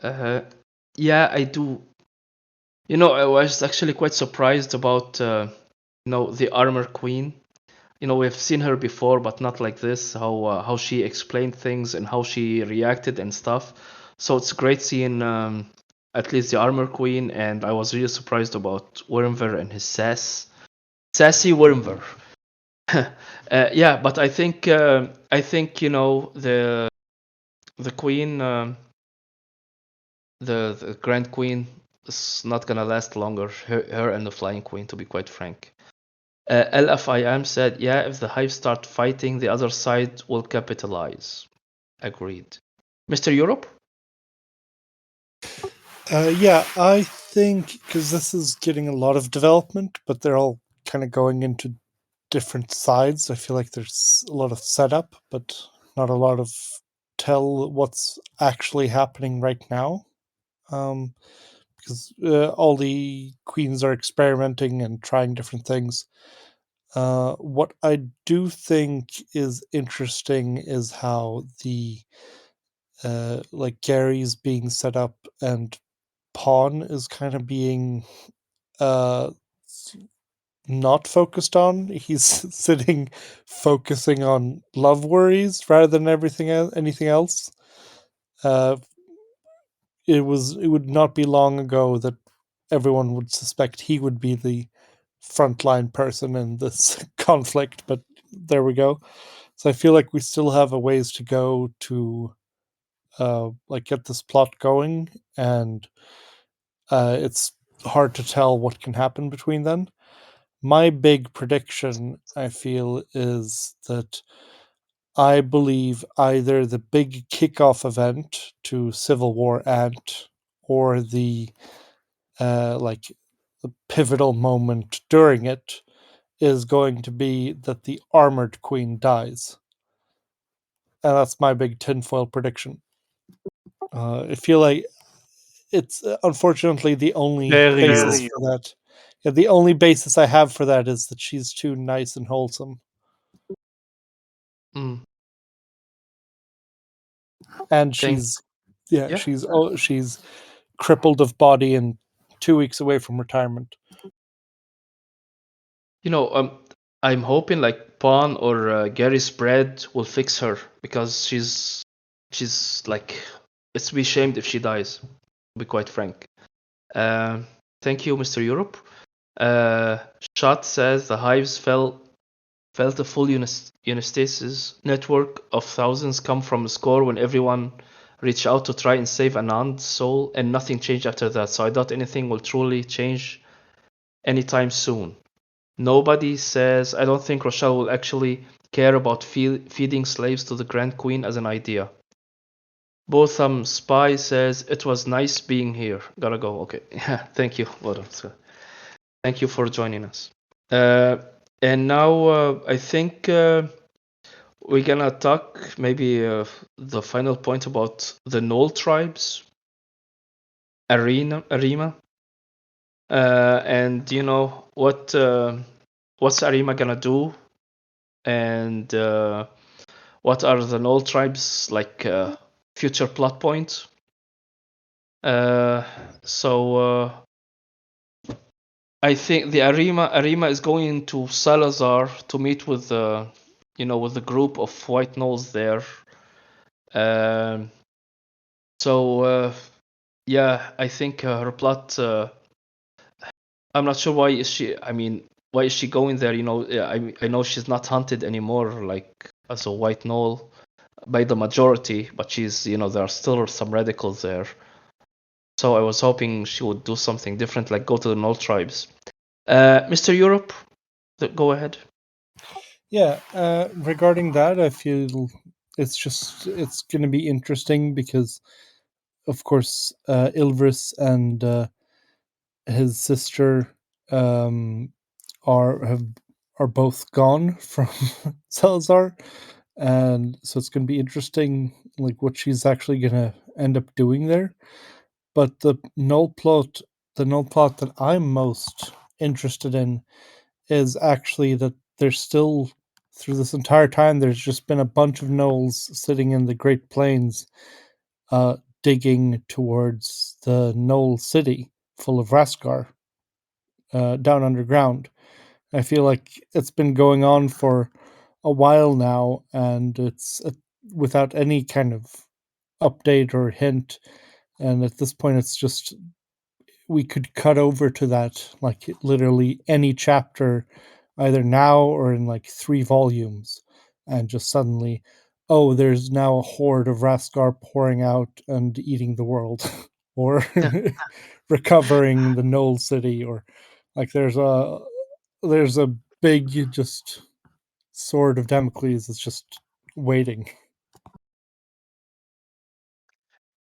Yeah, I do. I was actually quite surprised about the Armor Queen. We've seen her before, but not like this. How she explained things and how she reacted and stuff. So it's great seeing at least the Armor Queen, and I was really surprised about Wormver and his sassy Wormver. Yeah, but I think the Queen, the Grand Queen, is not gonna last longer. Her and the Flying Queen, to be quite frank. LFIM said, yeah, if the hive start fighting, the other side will capitalize. Agreed. Mr. Europe? Yeah, I think because this is getting a lot of development, but they're all kind of going into different sides. I feel like there's a lot of setup, but not a lot of tell what's actually happening right now. Because all the queens are experimenting and trying different things. What I do think is interesting is how the like Gary's being set up and Pawn is kind of being uh not focused on. He's sitting focusing on love worries rather than anything else. It would not be long ago that everyone would suspect he would be the frontline person in this conflict, but there we go. So I feel like we still have a ways to go to like get this plot going, and it's hard to tell what can happen between then. My big prediction, I feel, is that I believe either the big kickoff event to Civil War Ant or the like the pivotal moment during it is going to be that the Armored Queen dies. And that's my big tinfoil prediction. I feel like it's unfortunately the only basis for that. Yeah, the only basis I have for that is that she's too nice and wholesome. Mm. And she's crippled of body and 2 weeks away from retirement. I'm hoping like Pawn or Gary Spread will fix her, because she's like, it's to be shamed if she dies, to be quite frank. Thank you, Mr. Europe. Shot says the hives felt a full Eustasis network of thousands come from the score when everyone reached out to try and save Anand's soul, and nothing changed after that. So I doubt anything will truly change anytime soon. Nobody says, I don't think Rochelle will actually care about feeding slaves to the Grand Queen as an idea. Botham Spy says, it was nice being here. Gotta go. Okay. Thank you. Thank you for joining us. And now I think we're gonna talk maybe the final point about the Knoll tribes, Arima, and what's Arima gonna do, and what are the Knoll tribes like future plot points. So I think the Arima is going to Salazar to meet with with the group of white gnolls there. So yeah, I think her plot. I'm not sure why is she. I mean, why is she going there? I know she's not hunted anymore, like as a white gnoll by the majority, but she's there are still some radicals there. So I was hoping she would do something different, like go to the Gnoll tribes. Mr. Europe, go ahead. Yeah, regarding that, I feel it's going to be interesting because, of course, Ilvris and his sister are both gone from Salazar, and so it's going to be interesting, like what she's actually going to end up doing there. But the null plot that I'm most interested in is actually that there's still, through this entire time, there's just been a bunch of gnolls sitting in the Great Plains, digging towards the Gnoll city full of Raskar, down underground. I feel like it's been going on for a while now, and it's without any kind of update or hint. And at this point, it's just we could cut over to that, like literally any chapter, either now or in like 3 volumes, and just suddenly, oh, there's now a horde of Raskar pouring out and eating the world, or recovering the Knoll city, or like there's a big just sword of Damocles that's just waiting.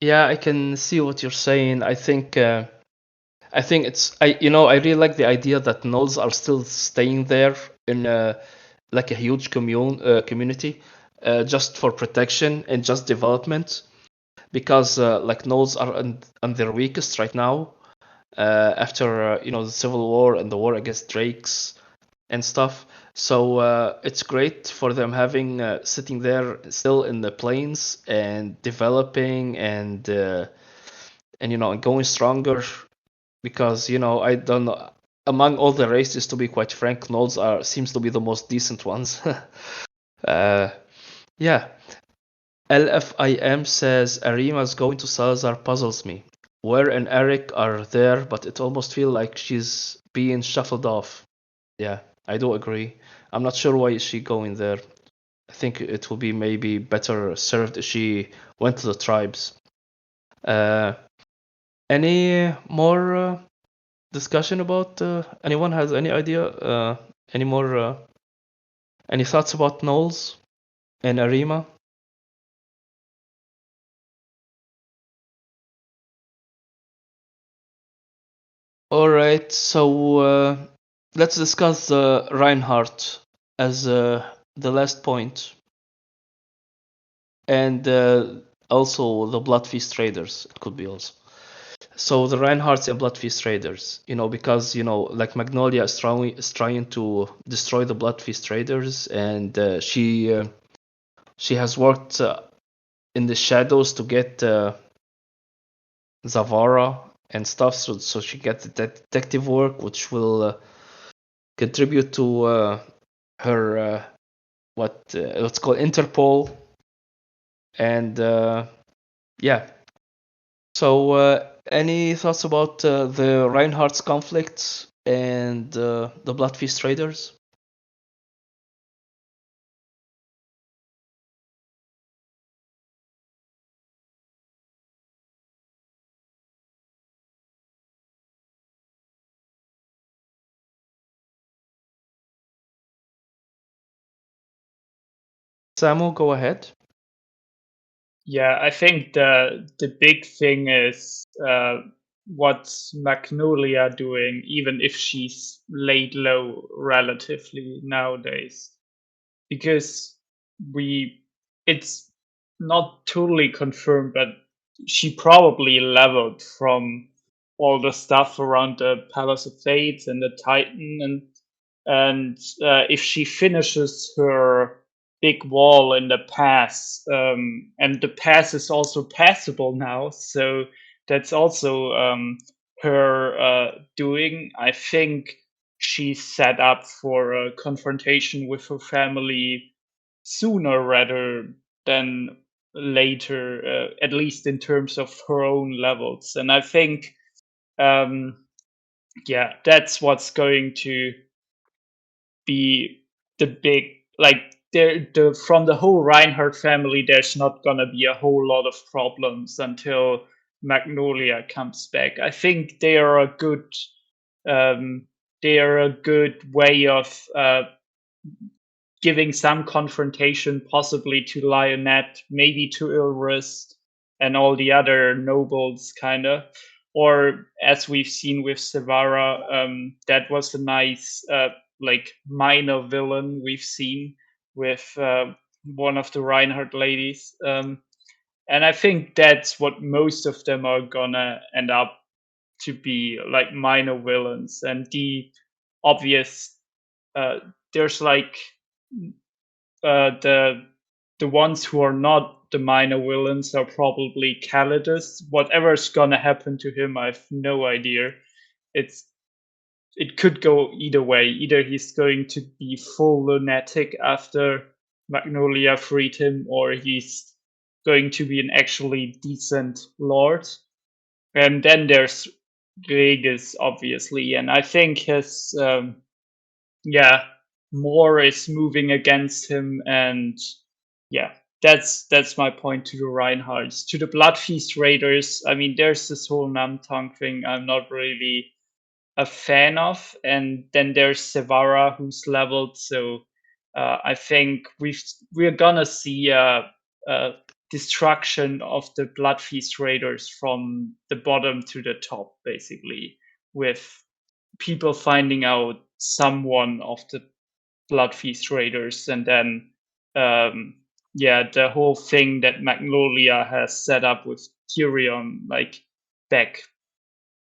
Yeah, I can see what you're saying. I think it's I really like the idea that gnolls are still staying there in like a huge community, just for protection and just development, because like gnolls are on their weakest right now, after the Civil War and the war against Drakes and stuff. So it's great for them having sitting there still in the plains and developing and and going stronger, because I don't know, among all the races, to be quite frank, gnolls seems to be the most decent ones. Yeah. LFIM says Arima's going to Salazar puzzles me. Where and Eric are there, but it almost feels like she's being shuffled off. Yeah, I do agree. I'm not sure why is she going there. I think it will be maybe better served if she went to the tribes. Any more discussion about? Anyone has any idea? Any more? Any thoughts about Knowles and Arima? All right, so let's discuss Reinhardt as the last point, and also the Bloodfeast traders. It could be also. So the Reinhardts and Bloodfeast traders, because like Magnolia is trying to destroy the Bloodfeast traders, and she has worked in the shadows to get Zavara and stuff, so she gets the detective work, which will contribute to her what's called Interpol, and yeah. So any thoughts about the Reinhardt's conflicts and the Bloodfeast traders? Samu, go ahead. Yeah, I think the big thing is what's Magnolia doing, even if she's laid low relatively nowadays, because it's not totally confirmed, but she probably leveled from all the stuff around the Palace of Fates and the Titan, and if she finishes her big wall in the pass, and the pass is also passable now, so that's also her doing. I think she's set up for a confrontation with her family sooner rather than later, at least in terms of her own levels. And I think, yeah, that's what's going to be the big, like, from the whole Reinhardt family, there's not gonna be a whole lot of problems until Magnolia comes back. I think they are a good way of giving some confrontation, possibly to Lionette, maybe to Ilris and all the other nobles, kind of. Or as we've seen with Sevara, that was a nice, like, minor villain we've seen with one of the Reinhardt ladies. And I think that's what most of them are gonna end up to be, like, minor villains. And the obvious, there's like the ones who are not the minor villains are probably Calidus. Whatever's gonna happen to him, I have no idea. It could go either way. Either he's going to be full lunatic after Magnolia freed him, or he's going to be an actually decent lord. And then there's Regis, obviously, and I think his more is moving against him, and yeah, that's my point to the Reinhardts. To the Bloodfeast Raiders, I mean, there's this whole Namtang thing I'm not really a fan of, and then there's Sevara who's leveled, so I think we're gonna see a destruction of the Bloodfeast Raiders from the bottom to the top, basically, with people finding out someone of the Bloodfeast Raiders, and then the whole thing that Magnolia has set up with Tyrion, like, back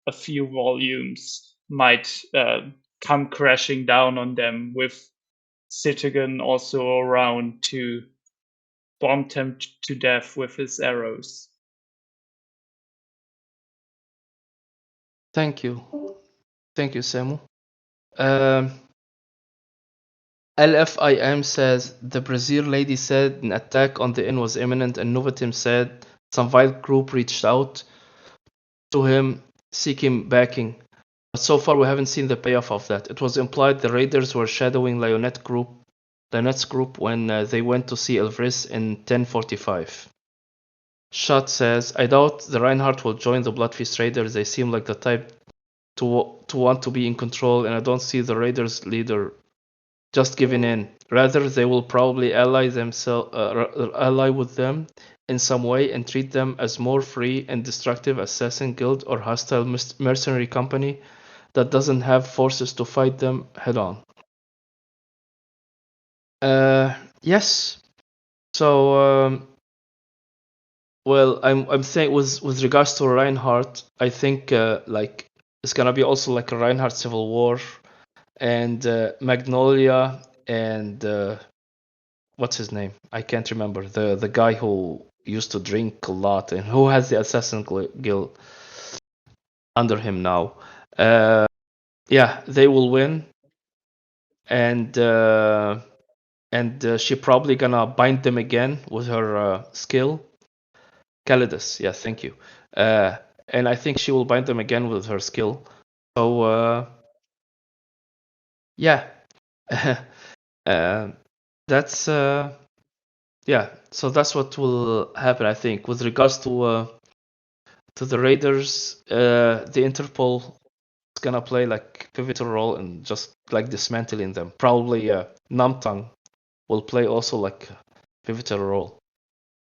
a few volumes, might come crashing down on them, with Citigan also around to bomb them to death with his arrows. Thank you, Samu. LFIM says the Brazier lady said an attack on the inn was imminent, and Novotim said some vile group reached out to him seeking backing. But so far we haven't seen the payoff of that. It was implied the raiders were shadowing Lionette's group when they went to see Elvris in 1045. Shot says, I doubt the Reinhardt will join the Bloodfeast Raiders. They seem like the type to want to be in control, and I don't see the Raiders leader just giving in. Rather, they will probably ally with them in some way and treat them as more free and destructive assassin guild or hostile mercenary company that doesn't have forces to fight them head on. Yes. So, well, I'm saying with regards to Reinhardt, I think like it's gonna be also like a Reinhardt civil war, and Magnolia and what's his name? I can't remember. The guy who used to drink a lot and who has the assassin guild under him now. Yeah, they will win, and she probably gonna bind them again with her skill. Calidus, yeah, thank you. And I think she will bind them again with her skill. So yeah, that's yeah. So that's what will happen, I think. With regards to the Raiders, the Interpol is gonna play like pivotal role in just like dismantling them. Probably Namtang will play also like a pivotal role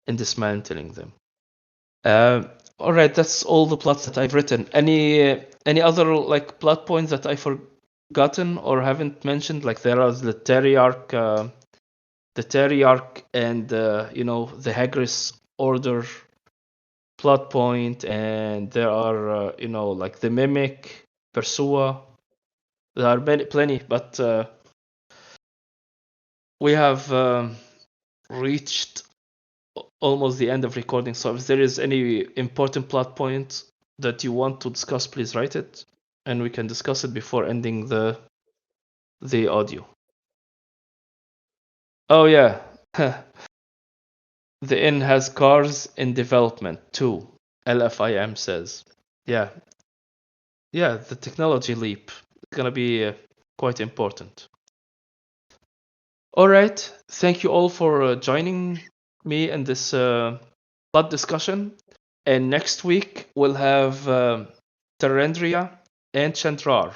in dismantling them. All right, that's all the plots that I've written. Any other like plot points that I forgotten or haven't mentioned? Like there is the Terriarch, and the Hagris Order plot point, and there are like the Mimic, Persua. There are plenty, but we have reached almost the end of recording. So if there is any important plot point that you want to discuss, please write it, and we can discuss it before ending the audio. Oh yeah, the inn has cars in development too. LFIM says, yeah, the technology leap is gonna be quite important. All right, thank you all for joining me in this plot discussion. And next week we'll have Terendria and Chandrar.